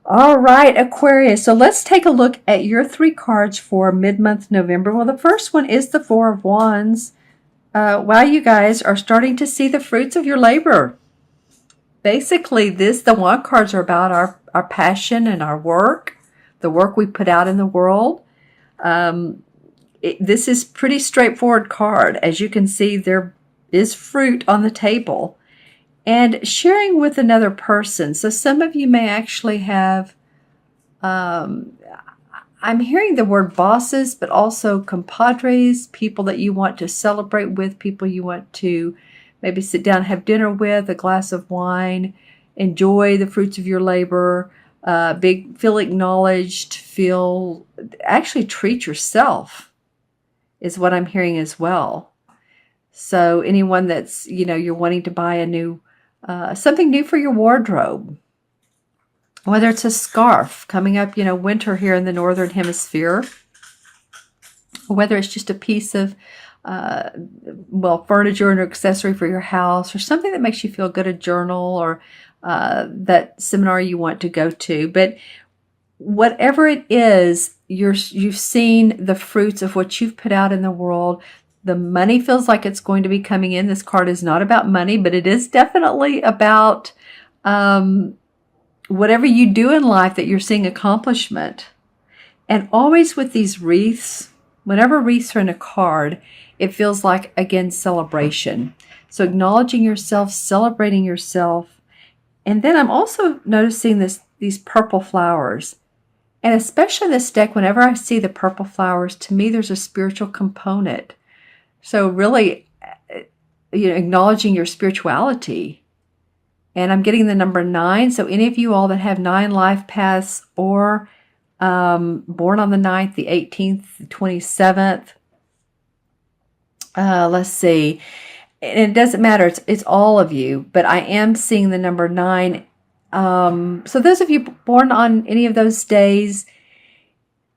All right, Aquarius. So let's take a look at your three cards for mid-month November. Well, the first one is the Four of Wands. Wow, you guys are starting to see the fruits of your labor. Basically, the Wand cards are about our passion and our work, the work we put out in the world. This is pretty straightforward card. As you can see, there is fruit on the table. And sharing with another person. So some of you may actually have, I'm hearing the word bosses, but also compadres, people that you want to celebrate with, people you want to maybe sit down, have dinner with, a glass of wine, enjoy the fruits of your labor, feel acknowledged, actually treat yourself is what I'm hearing as well. So anyone that's, you're wanting to buy something new for your wardrobe, whether it's a scarf coming up, winter here in the Northern Hemisphere, or whether it's just a piece of, furniture and accessory for your house, or something that makes you feel good, a journal, or that seminar you want to go to. But whatever it is, you've seen the fruits of what you've put out in the world. The money feels like it's going to be coming in. This card is not about money, but it is definitely about whatever you do in life that you're seeing accomplishment. And always with these wreaths, whenever wreaths are in a card, it feels like, again, celebration. So acknowledging yourself, celebrating yourself. And then I'm also noticing these purple flowers. And especially this deck, whenever I see the purple flowers, to me, there's a spiritual component. So really, acknowledging your spirituality. And I'm getting the number 9. So any of you all that have 9 life paths, or born on the 9th, the 18th, the 27th, let's see. And it doesn't matter. It's all of you. But I am seeing the number 9. So those of you born on any of those days,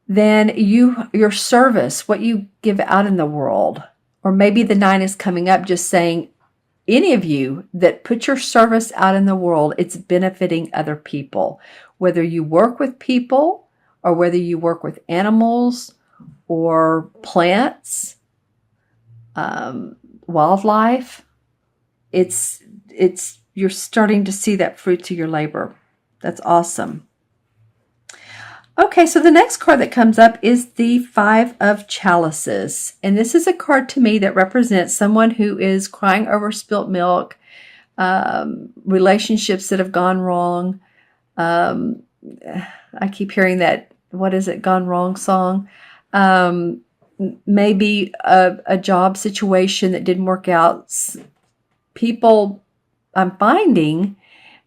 then your service, what you give out in the world, or maybe the 9 is coming up, just saying, any of you that put your service out in the world, it's benefiting other people. Whether you work with people, or whether you work with animals or plants, wildlife, you're starting to see that fruit to your labor. That's awesome. Okay, so the next card that comes up is the Five of Chalices. And this is a card to me that represents someone who is crying over spilt milk, relationships that have gone wrong. I keep hearing that, what is it, Gone Wrong song. Maybe a job situation that didn't work out. People, I'm finding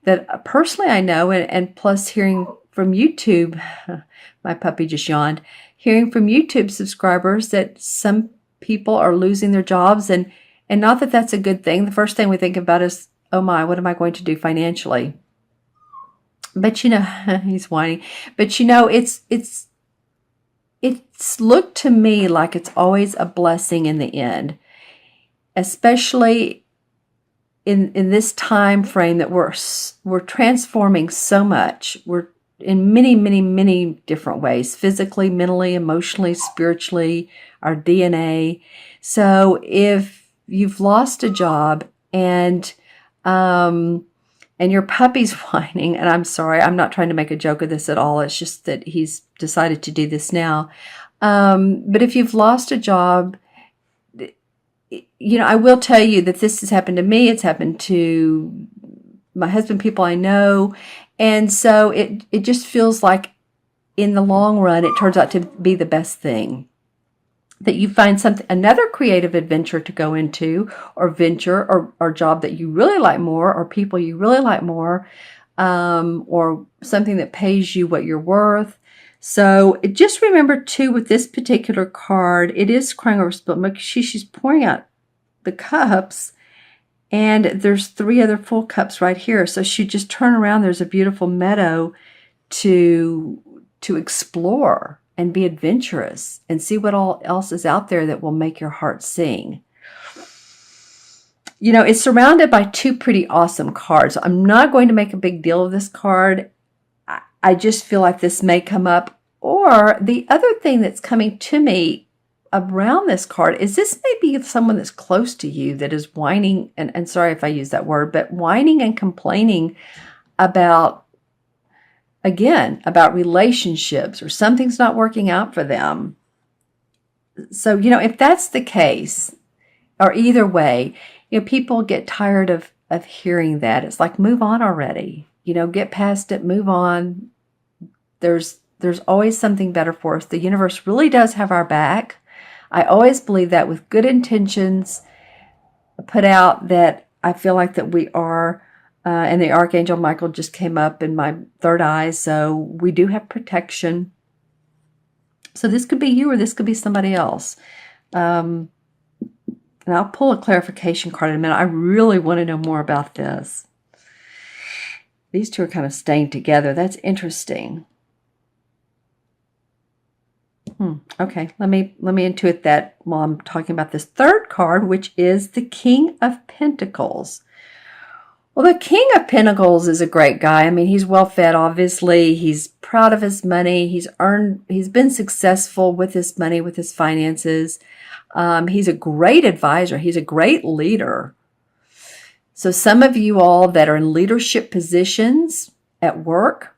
that personally I know, and plus hearing from YouTube, my puppy just yawned, hearing from YouTube subscribers that some people are losing their jobs, and not that that's a good thing. The first thing we think about is, oh my, what am I going to do financially? But he's whining. But it's looked to me like it's always a blessing in the end, especially in this time frame that we're transforming so much. We're in many, many, many different ways, physically, mentally, emotionally, spiritually, our DNA. So if you've lost a job and your puppy's whining, and I'm sorry, I'm not trying to make a joke of this at all. It's just that he's decided to do this now. But if you've lost a job, I will tell you that this has happened to me. It's happened to my husband, people I know. And so it just feels like in the long run, it turns out to be the best thing. That you find another creative adventure to go into, or venture, or job that you really like more, or people you really like more, or something that pays you what you're worth. So just remember too, with this particular card, it is crying over spilled milk. She's pouring out the cups, and there's 3 other full cups right here. So she just turn around. There's a beautiful meadow to explore and be adventurous and see what all else is out there that will make your heart sing. It's surrounded by 2 pretty awesome cards. I'm not going to make a big deal of this card. I just feel like this may come up. Or the other thing that's coming to me around this card is this may be someone that's close to you that is whining, and sorry if I use that word, but whining and complaining about, again, about relationships or something's not working out for them. So, if that's the case, or either way, people get tired of hearing that. It's like, move on already. Get past it, move on. There's always something better for us. The universe really does have our back. I always believe that with good intentions put out, that I feel like that we are, and the Archangel Michael just came up in my third eye, so we do have protection. So this could be you, or this could be somebody else. And I'll pull a clarification card in a minute. I really want to know more about this. These two are kind of staying together. That's interesting. Okay, let me intuit that while I'm talking about this third card, which is the King of Pentacles. Well, the King of Pentacles is a great guy. I mean, he's well-fed, obviously. He's proud of his money. He's been successful with his money, with his finances. He's a great advisor. He's a great leader. So some of you all that are in leadership positions at work,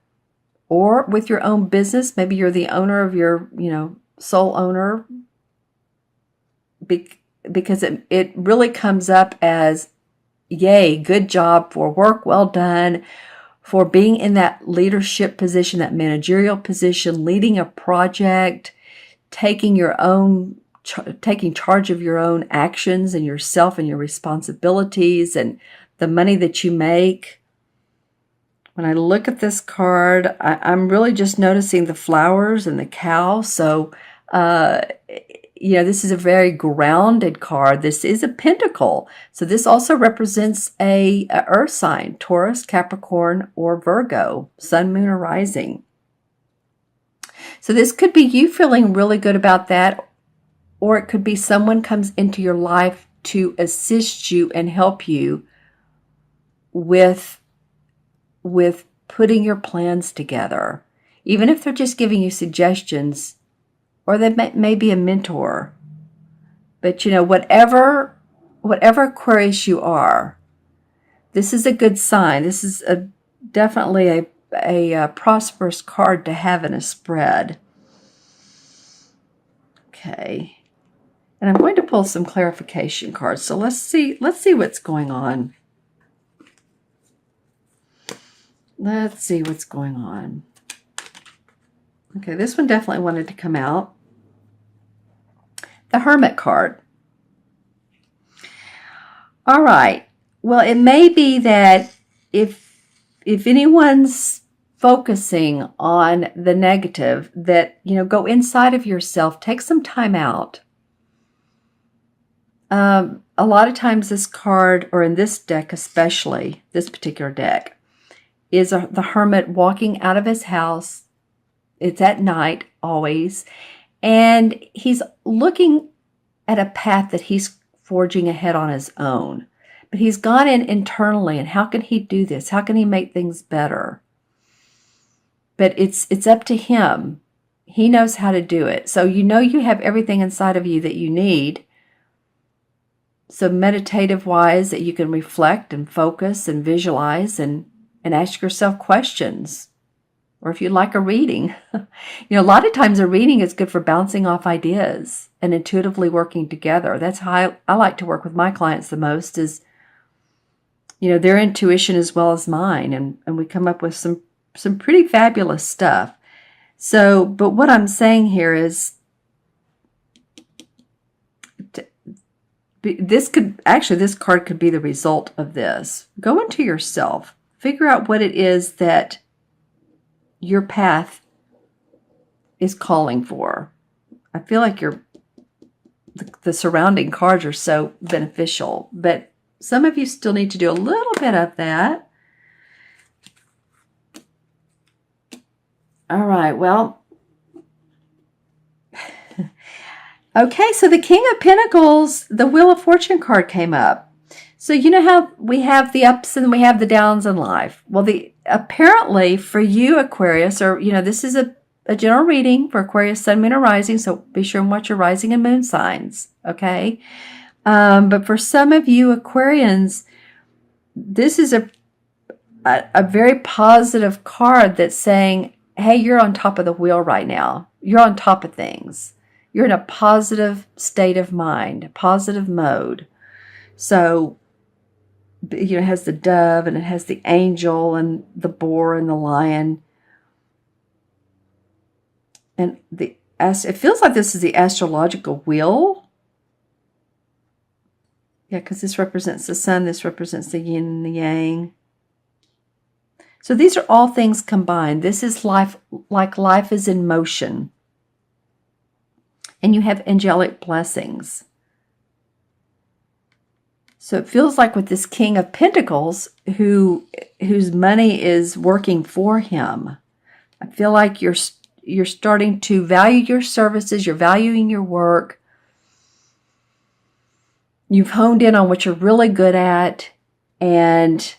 or with your own business, maybe you're the owner of your, sole owner, because it really comes up as, yay, good job, for work well done, for being in that leadership position, that managerial position, leading a project, taking charge of your own actions and yourself and your responsibilities and the money that you make. When I look at this card, I'm really just noticing the flowers and the cow. So, this is a very grounded card. This is a pentacle. So this also represents a earth sign, Taurus, Capricorn, or Virgo, sun, moon, or rising. So this could be you feeling really good about that, or it could be someone comes into your life to assist you and help you with putting your plans together, even if they're just giving you suggestions, or they may be a mentor. But whatever Aquarius you are, this is a good sign. This is definitely a prosperous card to have in a spread. Okay, and I'm going to pull some clarification cards. So let's see what's going on. Let's see what's going on. Okay, this one definitely wanted to come out. The Hermit card. All right. Well, it may be that if anyone's focusing on the negative, that, go inside of yourself, take some time out. A lot of times this card, or in this deck especially, this particular deck, is the hermit walking out of his house. It's at night always, and he's looking at a path that he's forging ahead on his own. But he's gone in internally, and how can he do this? How can he make things better? But it's up to him. He knows how to do it. So you have everything inside of you that you need. So meditative-wise, that you can reflect and focus and visualize and ask yourself questions. Or if you like a reading, a lot of times a reading is good for bouncing off ideas and intuitively working together. That's how I like to work with my clients the most, is, their intuition as well as mine. And we come up with some pretty fabulous stuff. So, but what I'm saying here is, this card could be the result of this. Go into yourself. Figure out what it is that your path is calling for. I feel like the surrounding cards are so beneficial, but some of you still need to do a little bit of that. All right, well, okay, so the King of Pentacles, the Wheel of Fortune card came up. So you know how we have the ups and we have the downs in life. Well, apparently for you, Aquarius, or, this is a general reading for Aquarius, Sun, Moon, or Rising, so be sure and watch your rising and moon signs, okay? But for some of you Aquarians, this is a very positive card that's saying, hey, you're on top of the wheel right now. You're on top of things. You're in a positive state of mind, positive mode. So, it has the dove and it has the angel and the boar and the lion. And it feels like this is the astrological wheel. Yeah, because this represents the sun, this represents the yin and the yang. So these are all things combined. This is life, like life is in motion. And you have angelic blessings. So it feels like with this King of Pentacles, whose money is working for him, I feel like you're starting to value your services, you're valuing your work. You've honed in on what you're really good at, and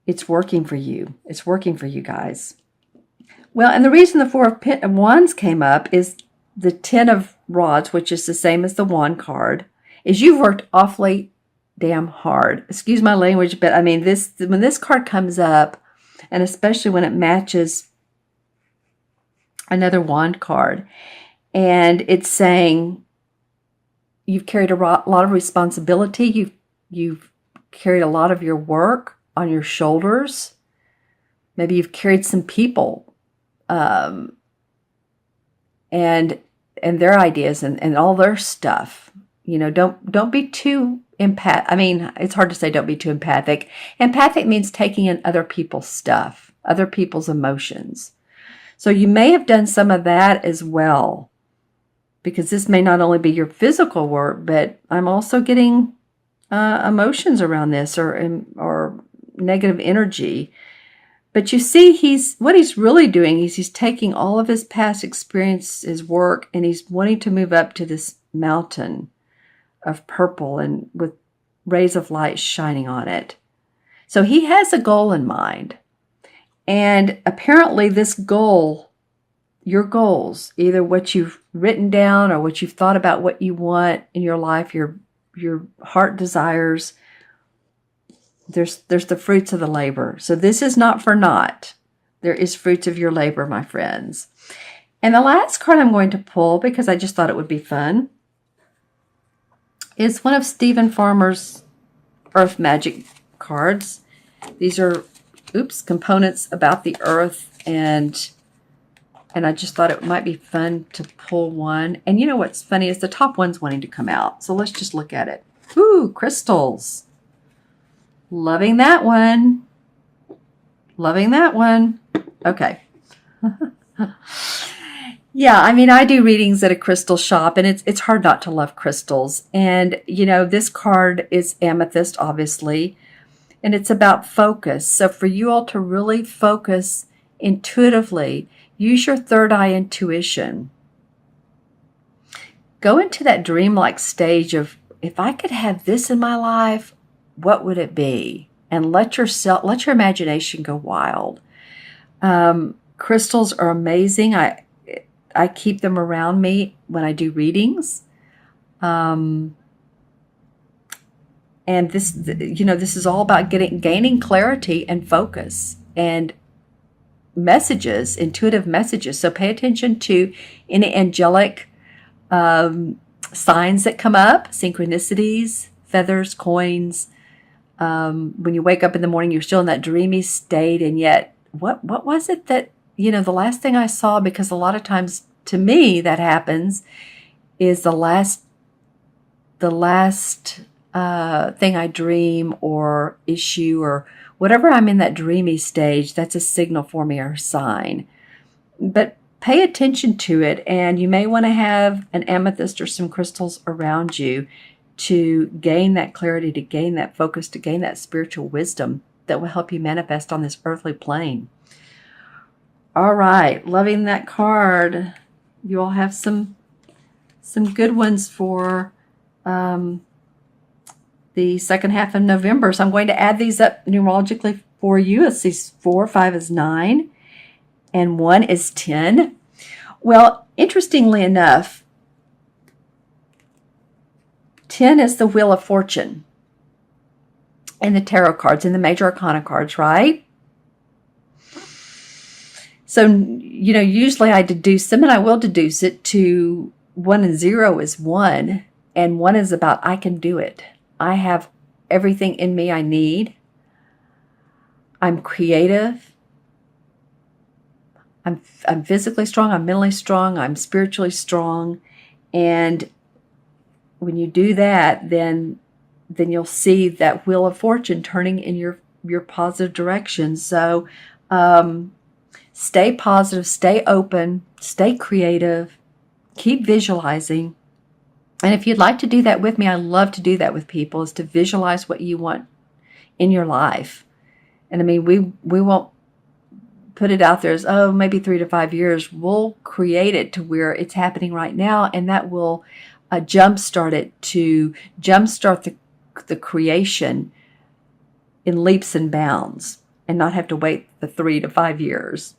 it's working for you. It's working for you guys. Well, and the reason the Four of Wands came up is the Ten of Rods, which is the same as the Wand card, is you've worked awfully damn hard. Excuse my language, but I mean, when this card comes up, and especially when it matches another Wand card, and it's saying you've carried a lot of responsibility. You've carried a lot of your work on your shoulders. Maybe you've carried some people and their ideas and all their stuff. Don't be too I mean, it's hard to say don't be too empathic. Empathic means taking in other people's stuff, other people's emotions. So you may have done some of that as well, because this may not only be your physical work, but I'm also getting emotions around this or negative energy. But you see, what he's really doing is he's taking all of his past experience, his work, and he's wanting to move up to this mountain of purple and with rays of light shining on it. So he has a goal in mind. And apparently this goal, your goals, either what you've written down or what you've thought about what you want in your life, your heart desires, there's the fruits of the labor. So this is not for naught. There is fruits of your labor, my friends. And the last card I'm going to pull, because I just thought it would be fun, is one of Stephen Farmer's Earth Magic cards. These are, components about the Earth, and I just thought it might be fun to pull one. And you know what's funny is the top one's wanting to come out. So let's just look at it. Ooh, crystals. Loving that one. Loving that one. Okay. Yeah, I mean, I do readings at a crystal shop, and it's hard not to love crystals. And, this card is amethyst, obviously, and it's about focus. So for you all to really focus intuitively, use your third eye intuition. Go into that dreamlike stage of, if I could have this in my life, what would it be? And let your imagination go wild. Crystals are amazing. I keep them around me when I do readings. And this is all about gaining clarity and focus and messages, intuitive messages. So pay attention to any angelic signs that come up, synchronicities, feathers, coins. When you wake up in the morning, you're still in that dreamy state, and yet what was it that, the last thing I saw, because a lot of times to me that happens, is the last thing I dream or issue or whatever I'm in that dreamy stage, that's a signal for me or a sign. But pay attention to it, and you may want to have an amethyst or some crystals around you to gain that clarity, to gain that focus, to gain that spiritual wisdom that will help you manifest on this earthly plane. All right, loving that card. You all have some good ones for the second half of November. So I'm going to add these up numerologically for you. I see 4, 5 is 9, and 1 is 10. Well, interestingly enough, 10 is the Wheel of Fortune in the tarot cards, in the major arcana cards, right? So, usually I deduce them, and I will deduce it to 1 and 0 is 1, and 1 is about I can do it. I have everything in me I need. I'm creative. I'm physically strong. I'm mentally strong. I'm spiritually strong. And when you do that, then you'll see that Wheel of Fortune turning in your positive direction. So stay positive, stay open, stay creative, keep visualizing. And if you'd like to do that with me, I love to do that with people, is to visualize what you want in your life. And I mean, we won't put it out there as, oh, maybe 3 to 5 years. We'll create it to where it's happening right now, and that will jumpstart it, to jumpstart the creation in leaps and bounds, and not have to wait the 3 to 5 years.